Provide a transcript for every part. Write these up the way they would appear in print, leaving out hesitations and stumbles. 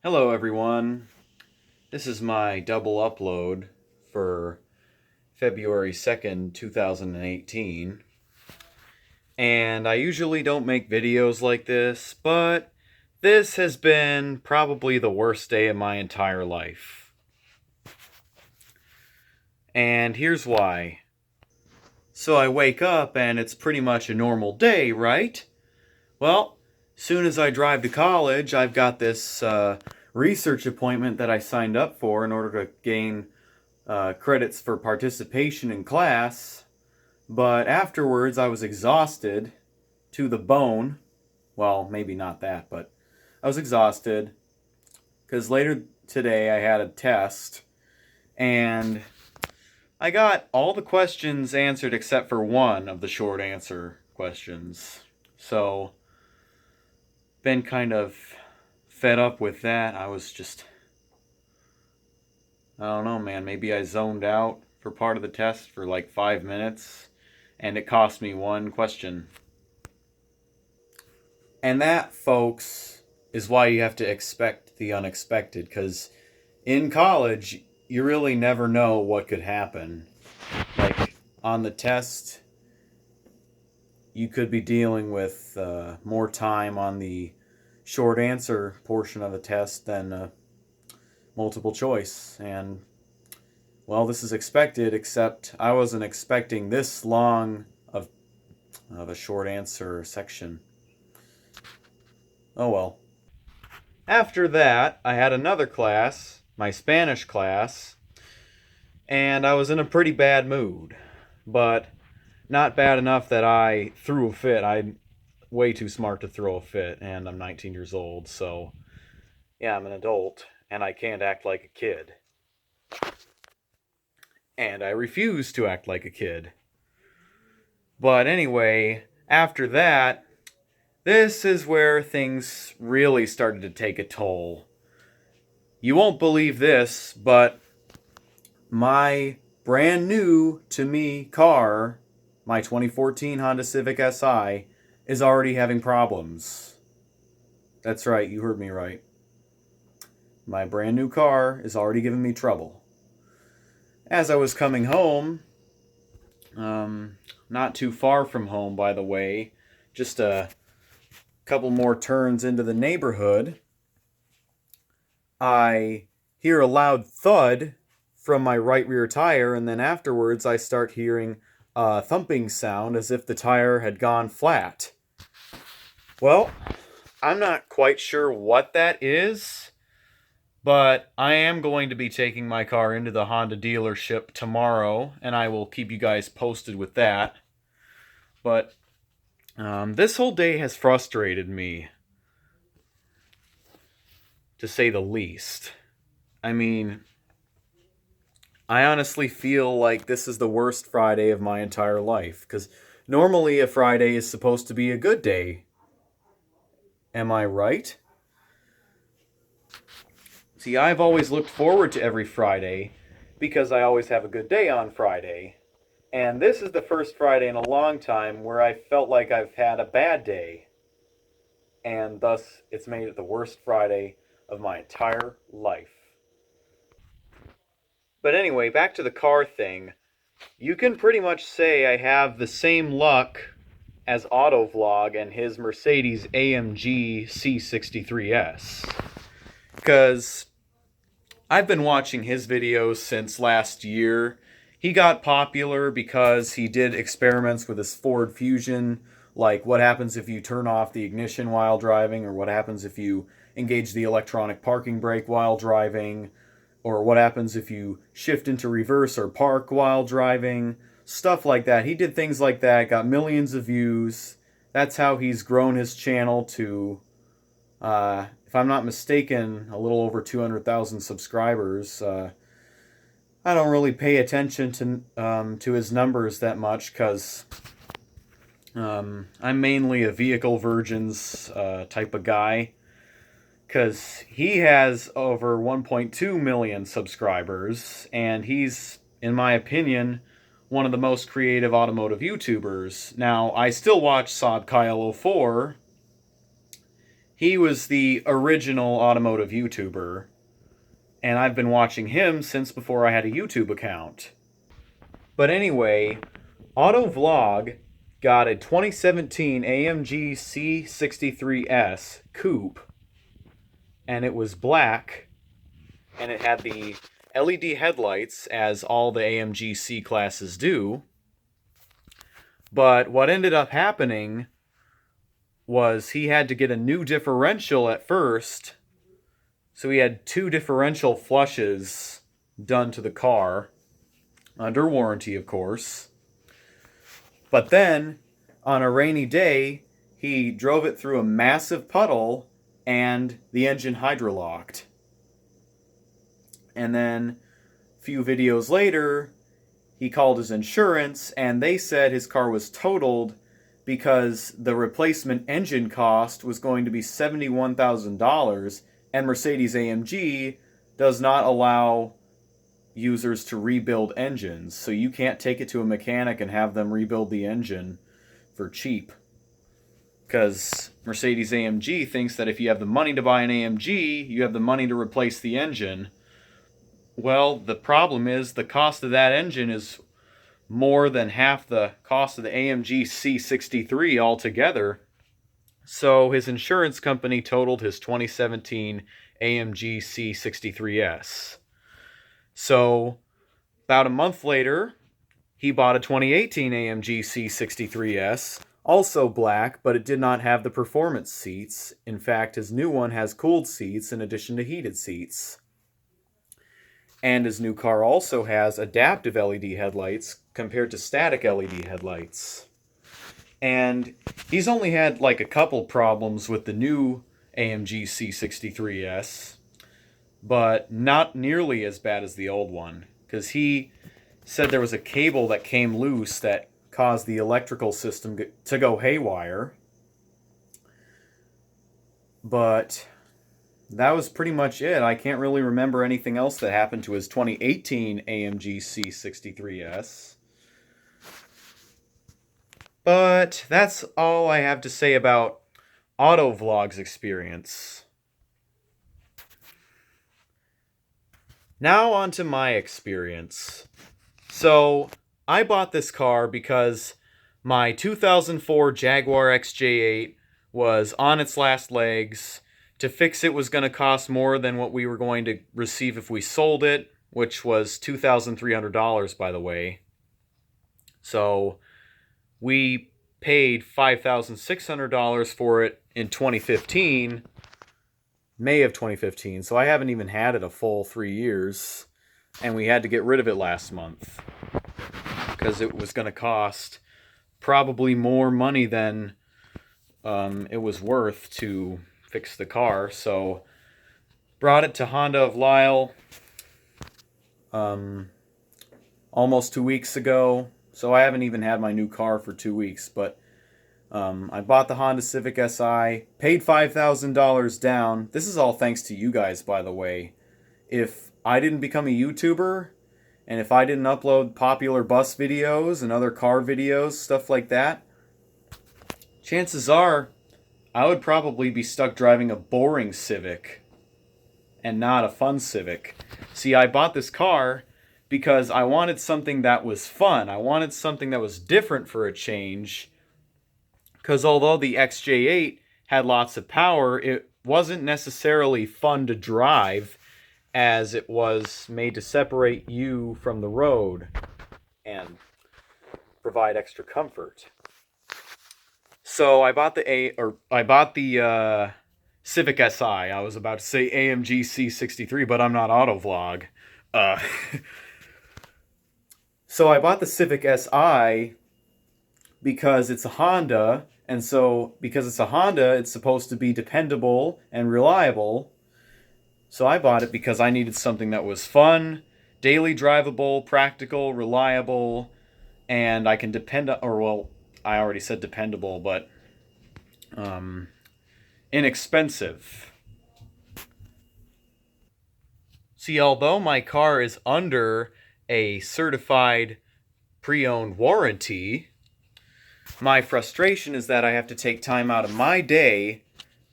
Hello everyone, this is my double upload for February 2nd, 2018, and I usually don't make videos like this, but this has been probably the worst day of my entire life. And here's why. So I wake up and it's pretty much a normal day, right? Well, soon as I drive to college, I've got this research appointment that I signed up for in order to gain credits for participation in class, but afterwards I was exhausted to the bone. Well, maybe not that, but I was exhausted because later today I had a test and I got all the questions answered except for one of the short answer questions. So, been kind of fed up with that. I don't know, man. Maybe I zoned out for part of the test for like 5 minutes, and it cost me one question. And that, folks, is why you have to expect the unexpected, because in college, you really never know what could happen. Like, on the test, you could be dealing with more time on the short answer portion of the test than multiple choice. And well, this is expected, except I wasn't expecting this long of a short answer section. Oh well. After that, I had another class, my Spanish class, and I was in a pretty bad mood. But not bad enough that I threw a fit. I'm way too smart to throw a fit, and I'm 19 years old, so yeah, I'm an adult, and I can't act like a kid. And I refuse to act like a kid. But anyway, after that, this is where things really started to take a toll. You won't believe this, but my brand new to me car, my 2014 Honda Civic Si, is already having problems. That's right, you heard me right. My brand new car is already giving me trouble. As I was coming home, not too far from home, by the way, just a couple more turns into the neighborhood, I hear a loud thud from my right rear tire, and then afterwards I start hearing a thumping sound as if the tire had gone flat. Well, I'm not quite sure what that is, but I am going to be taking my car into the Honda dealership tomorrow, and I will keep you guys posted with that. But this whole day has frustrated me, to say the least. I mean, I honestly feel like this is the worst Friday of my entire life, because normally a Friday is supposed to be a good day. Am I right? See, I've always looked forward to every Friday because I always have a good day on Friday. And this is the first Friday in a long time where I felt like I've had a bad day. And thus, it's made it the worst Friday of my entire life. But anyway, back to the car thing. You can pretty much say I have the same luck as Autovlog and his Mercedes AMG C63S. Because I've been watching his videos since last year. He got popular because he did experiments with his Ford Fusion, like what happens if you turn off the ignition while driving, or what happens if you engage the electronic parking brake while driving, or what happens if you shift into reverse or park while driving, stuff like that. He did things like that, got millions of views. That's how he's grown his channel to, if I'm not mistaken, a little over 200,000 subscribers. I don't really pay attention to his numbers that much because I'm mainly a vehicle virgins type of guy. Because he has over 1.2 million subscribers, and he's, in my opinion, one of the most creative automotive YouTubers. Now, I still watch Saab Kyle 04. He was the original automotive YouTuber, and I've been watching him since before I had a YouTube account. But anyway, Autovlog got a 2017 AMG C63S Coupe, and it was black, and it had the LED headlights, as all the AMG C classes do. But what ended up happening was he had to get a new differential at first, so he had 2 differential flushes done to the car, under warranty, of course. But then, on a rainy day, he drove it through a massive puddle and the engine hydrolocked. And then, a few videos later, he called his insurance and they said his car was totaled because the replacement engine cost was going to be $71,000, and Mercedes-AMG does not allow users to rebuild engines, so you can't take it to a mechanic and have them rebuild the engine for cheap. Because Mercedes-AMG thinks that if you have the money to buy an AMG, you have the money to replace the engine. Well, the problem is the cost of that engine is more than half the cost of the AMG C63 altogether. So his insurance company totaled his 2017 AMG C63S. So about a month later, he bought a 2018 AMG C63S, also black, but it did not have the performance seats. In fact, his new one has cooled seats in addition to heated seats. And his new car also has adaptive LED headlights compared to static LED headlights. And he's only had like a couple problems with the new AMG C63S, but not nearly as bad as the old one, because he said there was a cable that came loose that caused the electrical system to go haywire. But that was pretty much it. I can't really remember anything else that happened to his 2018 AMG C63S. But that's all I have to say about Autovlog's experience. Now on to my experience. So, I bought this car because my 2004 Jaguar XJ8 was on its last legs. To fix it was going to cost more than what we were going to receive if we sold it, which was $2,300, by the way. So we paid $5,600 for it in 2015, May of 2015. So I haven't even had it a full 3 years, and we had to get rid of it last month because it was going to cost probably more money than it was worth to fix the car. So brought it to Honda of Lisle almost 2 weeks ago. So I haven't even had my new car for 2 weeks, but I bought the Honda Civic Si, paid $5,000 down. This is all thanks to you guys, by the way. If I didn't become a YouTuber, and if I didn't upload popular bus videos and other car videos, stuff like that, chances are I would probably be stuck driving a boring Civic and not a fun Civic. See, I bought this car because I wanted something that was fun. I wanted something that was different for a change. Because although the XJ8 had lots of power, it wasn't necessarily fun to drive, as it was made to separate you from the road and provide extra comfort. So I bought the Civic Si. I was about to say AMG C63, but I'm not Autovlog. So I bought the Civic Si because it's a Honda, and so because it's a Honda, it's supposed to be dependable and reliable. So I bought it because I needed something that was fun, daily drivable, practical, reliable, and I can depend on, or well, I already said dependable, but inexpensive. See, although my car is under a certified pre-owned warranty, my frustration is that I have to take time out of my day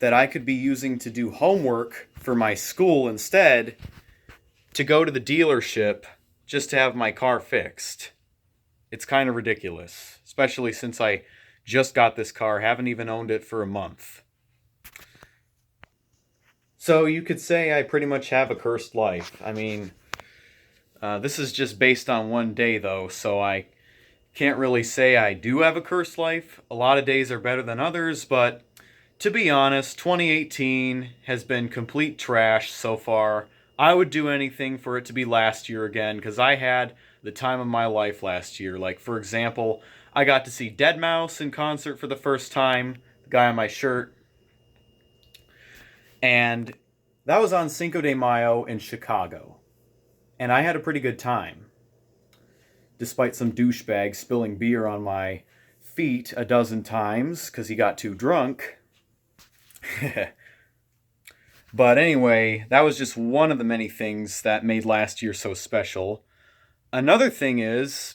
that I could be using to do homework for my school instead to go to the dealership just to have my car fixed. It's kind of ridiculous, especially since I just got this car, haven't even owned it for a month. So you could say I pretty much have a cursed life. I mean, this is just based on one day though, so I can't really say I do have a cursed life. A lot of days are better than others, but to be honest, 2018 has been complete trash so far. I would do anything for it to be last year again, because I had the time of my life last year. Like, for example, I got to see Deadmau5 in concert for the first time, the guy on my shirt. And that was on Cinco de Mayo in Chicago. And I had a pretty good time, despite some douchebag spilling beer on my feet a dozen times because he got too drunk. But anyway, that was just one of the many things that made last year so special. Another thing is,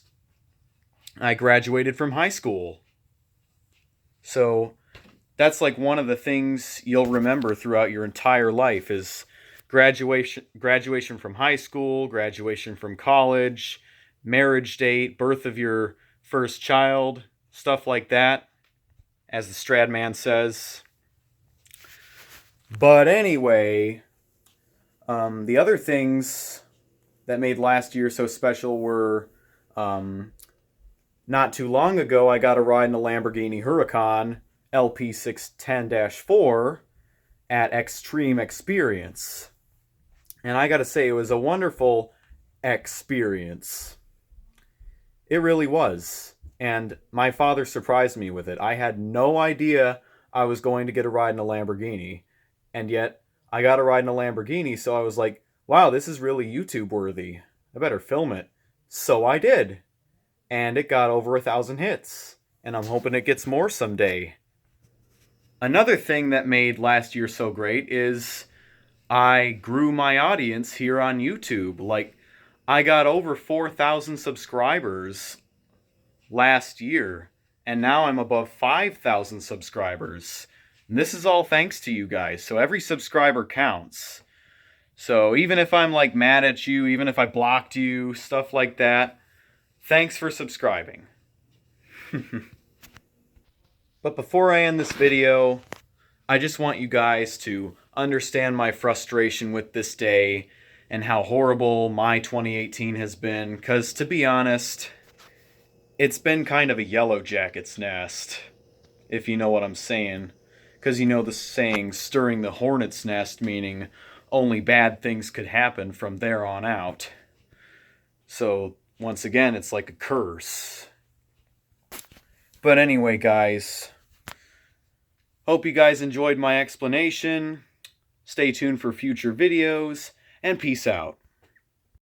I graduated from high school. So that's like one of the things you'll remember throughout your entire life is graduation from high school, graduation from college, marriage date, birth of your first child, stuff like that, as the Stradman says. But anyway, the other things that made last year so special were, not too long ago, I got a ride in a Lamborghini Huracan LP610-4 at Extreme Experience. And I gotta say, it was a wonderful experience. It really was. And my father surprised me with it. I had no idea I was going to get a ride in a Lamborghini. And yet, I got a ride in a Lamborghini, so I was like, wow, this is really YouTube worthy. I better film it. So I did. And it got over 1,000 hits. And I'm hoping it gets more someday. Another thing that made last year so great is I grew my audience here on YouTube. Like, I got over 4,000 subscribers last year. And now I'm above 5,000 subscribers. And this is all thanks to you guys. So every subscriber counts. So even if I'm like mad at you, even if I blocked you, stuff like that, thanks for subscribing. But before I end this video, I just want you guys to understand my frustration with this day and how horrible my 2018 has been. Because to be honest, it's been kind of a yellow jacket's nest, if you know what I'm saying. Because you know the saying, stirring the hornet's nest, meaning only bad things could happen from there on out. So, once again, it's like a curse. But anyway, guys, hope you guys enjoyed my explanation. Stay tuned for future videos, and peace out.